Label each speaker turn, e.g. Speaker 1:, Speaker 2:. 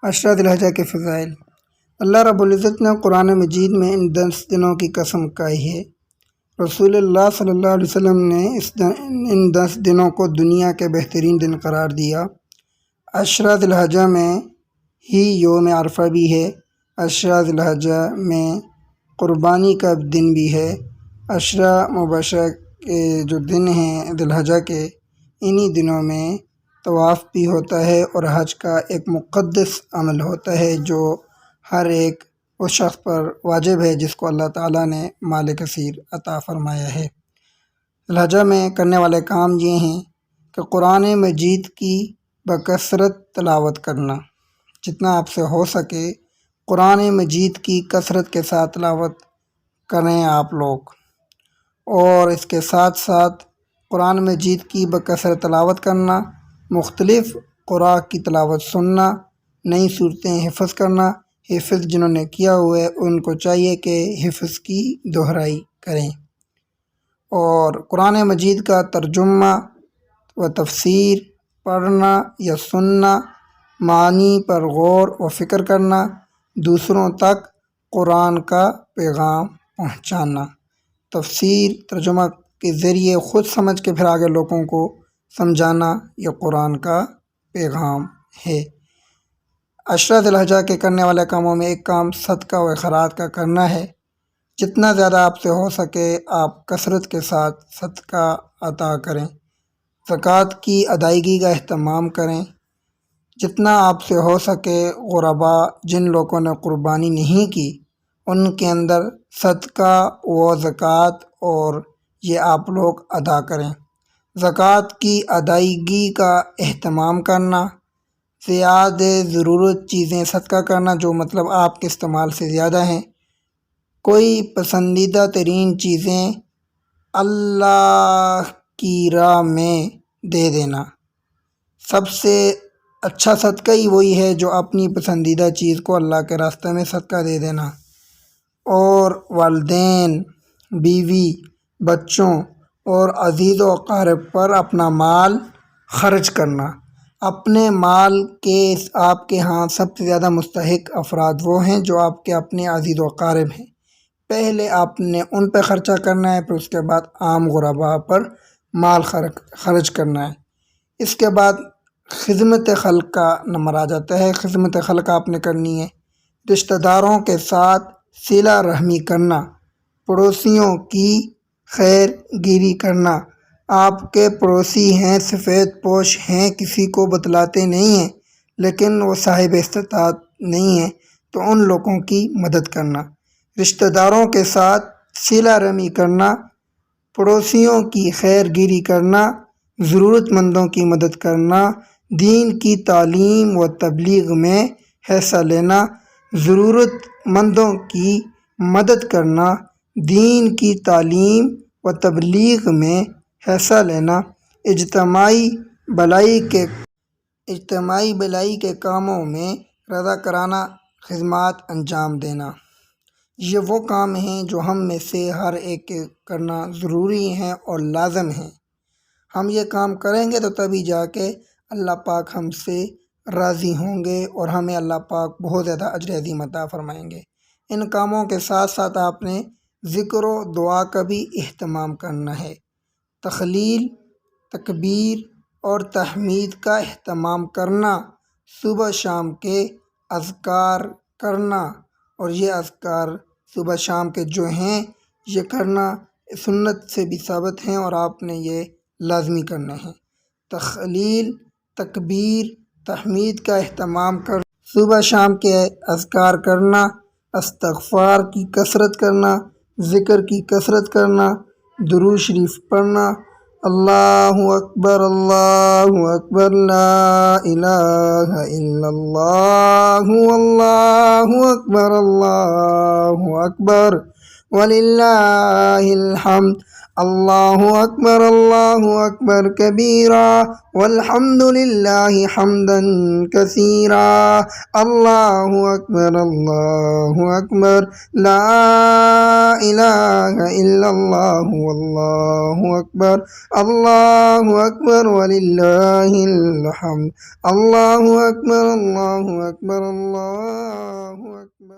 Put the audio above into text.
Speaker 1: عشرہ ذی الحجہ کے فضائل۔ اللہ رب العزت نے قرآن مجید میں ان 10 دنوں کی قسم کھائی ہے۔ رسول اللہ صلی اللہ علیہ وسلم نے ان 10 دنوں کو دنیا کے بہترین دن قرار دیا۔ عشرہ ذی الحجہ میں ہی یوم عرفہ بھی ہے۔ عشرہ ذی الحجہ میں قربانی کا دن بھی ہے۔ عشرہ مبشرہ کے جو دن ہیں ذی الحجہ کے، انہی دنوں میں طواف بھی ہوتا ہے اور حج کا ایک مقدس عمل ہوتا ہے جو ہر ایک اس شخص پر واجب ہے جس کو اللہ تعالیٰ نے مال کثیر عطا فرمایا ہے۔ ذی الحجہ میں کرنے والے کام یہ ہیں کہ قرآن مجید کی بکثرت تلاوت کرنا، جتنا آپ سے ہو سکے قرآن مجید کی کثرت کے ساتھ تلاوت کریں آپ لوگ، اور اس کے ساتھ ساتھ قرآن مجید کی بکثرت تلاوت کرنا، مختلف قراء کی تلاوت سننا، نئی صورتیں حفظ کرنا۔ حفظ جنہوں نے کیا ہوا ہے ان کو چاہیے کہ حفظ کی دہرائی کریں، اور قرآن مجید کا ترجمہ و تفسیر پڑھنا یا سننا، معنی پر غور و فکر کرنا، دوسروں تک قرآن کا پیغام پہنچانا۔ تفسیر ترجمہ کے ذریعے خود سمجھ کے پھر آگے لوگوں کو سمجھانا، یہ قرآن کا پیغام ہے۔ عشرہ ذی الحجہ کے کرنے والے کاموں میں ایک کام صدقہ و خیرات کا کرنا ہے۔ جتنا زیادہ آپ سے ہو سکے آپ کثرت کے ساتھ صدقہ عطا کریں، زکوٰۃ کی ادائیگی کا اہتمام کریں۔ جتنا آپ سے ہو سکے غرباء جن لوگوں نے قربانی نہیں کی ان کے اندر صدقہ و زکوٰۃ اور یہ آپ لوگ ادا کریں۔ زکوٰۃ کی ادائیگی کا اہتمام کرنا، زیادہ ضرورت چیزیں صدقہ کرنا جو مطلب آپ کے استعمال سے زیادہ ہیں، کوئی پسندیدہ ترین چیزیں اللہ کی راہ میں دے دینا۔ سب سے اچھا صدقہ ہی وہی ہے جو اپنی پسندیدہ چیز کو اللہ کے راستے میں صدقہ دے دینا، اور والدین، بیوی، بچوں اور عزیز و اقارب پر اپنا مال خرچ کرنا۔ اپنے مال کے آپ کے ہاں سب سے زیادہ مستحق افراد وہ ہیں جو آپ کے اپنے عزیز و اقارب ہیں۔ پہلے آپ نے ان پہ خرچہ کرنا ہے، پھر اس کے بعد عام غرباء پر مال خرچ کرنا ہے۔ اس کے بعد خدمت خلق کا نمبر آ جاتا ہے۔ خدمت خلق آپ نے کرنی ہے، رشتہ داروں کے ساتھ صلہ رحمی کرنا، پڑوسیوں کی خیر گیری کرنا۔ آپ کے پڑوسی ہیں، سفید پوش ہیں، کسی کو بتلاتے نہیں ہیں لیکن وہ صاحب استطاعت نہیں ہیں، تو ان لوگوں کی مدد کرنا، رشتہ داروں کے ساتھ صلہ رحمی کرنا، پڑوسیوں کی خیر گیری کرنا، ضرورت مندوں کی مدد کرنا، دین کی تعلیم و تبلیغ میں حصہ لینا، ضرورت مندوں کی مدد کرنا، دین کی تعلیم و تبلیغ میں حصہ لینا، اجتماعی بھلائی کے کاموں میں رضاکارانہ خدمات انجام دینا۔ یہ وہ کام ہیں جو ہم میں سے ہر ایک کے کرنا ضروری ہیں اور لازم ہیں۔ ہم یہ کام کریں گے تو تبھی جا کے اللہ پاک ہم سے راضی ہوں گے اور ہمیں اللہ پاک بہت زیادہ اجر عظیم عطا فرمائیں گے۔ ان کاموں کے ساتھ ساتھ آپ نے ذکر و دعا کا بھی اہتمام کرنا ہے۔ تخلیل، تکبیر اور تحمید کا اہتمام کرنا، صبح شام کے اذکار کرنا، اور یہ اذکار صبح شام کے جو ہیں یہ کرنا سنت سے بھی ثابت ہیں اور آپ نے یہ لازمی کرنے ہیں۔ تخلیل، تکبیر، تحمید کا اہتمام کر صبح شام کے اذکار کرنا، استغفار کی کثرت کرنا، ذکر کی کثرت کرنا، درود شریف پڑھنا، اللہ اکبر لا الہ الا اللہ اللہ اکبر وللہ الحمد، اللہ اکبر کبیرا والحمد للہ حمدا کثیرا اللہ اکبر لا الہ الا اللہ واللہ اکبر وللہ الحمد اللہ اکبر اللہ اکبر اللہ اکبر.